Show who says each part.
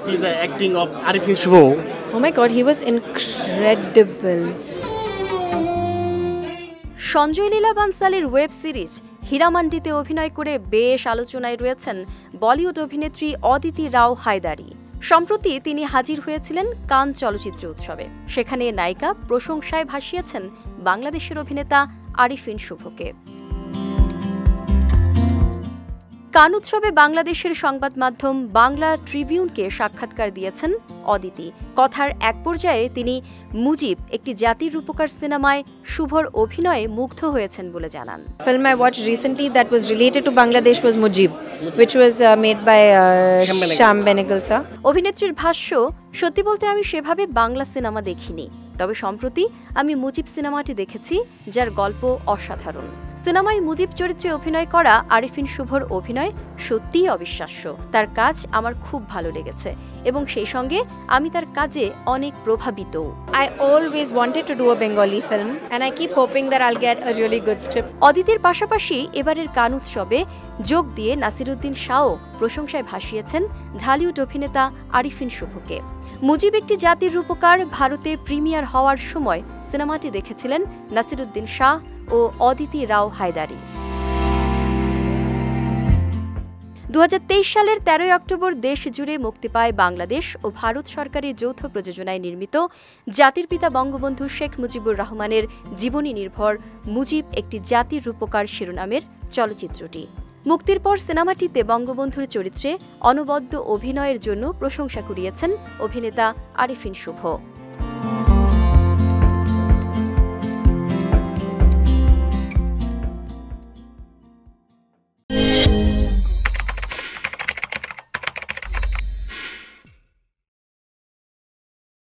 Speaker 1: See the acting of Arifin Shubho.
Speaker 2: Oh my god, he was incredible.
Speaker 3: Sanjay Leela বানসালির web series হীরামান্ডিতে অভিনয় করে বেশ আলোচনায় রয়েছেন বলিউড অভিনেত্রী অদিতি রাও হায়দারি। সম্প্রতি তিনি হাজির হয়েছিলেন কান চলচ্চিত্র উৎসবে। সেখানে নায়িকা প্রশংসায় ভাসিয়েছেন বাংলাদেশের অভিনেতা আরিফিন শুভকে। কান উৎসবে বাংলাদেশের সংবাদ মাধ্যম বাংলা ট্রিবিউনকে সাক্ষাৎকার দিয়েছেন অদিতি। কথার এক পর্যায়ে তিনি মুজিব একটি জাতির রূপকার সিনেমায় শুভর অভিনয়ে মুগ্ধ হয়েছেন বলে জানান।
Speaker 2: Film I watched recently that was related to Bangladesh was Mujib, which was made by Sham Benegal sir.
Speaker 3: অভিনেত্রীর ভাষ্য, সত্যি বলতে আমি সেভাবে বাংলা সিনেমা দেখিনি, তবে সম্প্রতি আমি মুজিব সিনেমাটি দেখেছি, যার গল্প অসাধারণ। সিনেমায় মুজিব চরিত্রে অভিনয় করা আরিফিন শুভর অভিনয় সত্যিই অবিশ্বাস্য। তার কাজ আমার খুব ভালো লেগেছে এবং সেই সঙ্গে আমি তার কাজে অনেক প্রভাবিত।
Speaker 2: I always wanted to do a Bengali film and I keep hoping that I'll get a really good script.
Speaker 3: অদিতির পাশাপাশি এবারের কান উৎসবে যোগ দিয়ে নাসিরুদ্দিন শাহও প্রশংসায় ভাসিয়েছেন ঢালিউড অভিনেতা আরিফিন শুভকে। মুজিব একটি জাতির রূপকার ভারতে প্রিমিয়ার হওয়ার সময় সিনেমাটি দেখেছিলেন নাসিরুদ্দিন শাহ ও অদিতি রাও হায়দারি। 2023 সালের 13 অক্টোবর দেশ জুড়ে মুক্তি পায় বাংলাদেশ ও ভারত সরকারের যৌথ প্রযোজনায় নির্মিত জাতির পিতা বঙ্গবন্ধু শেখ মুজিবুর রহমানের জীবনী নির্ভর মুজিব একটি জাতির রূপকার শিরোনামের চলচ্চিত্রটি। মুক্তির পর সিনেমাটিতে বঙ্গবন্ধুর চরিত্রে অনবদ্য অভিনয়ের জন্য প্রশংসা কুড়িয়েছেন অভিনেতা আরিফিন শুভ।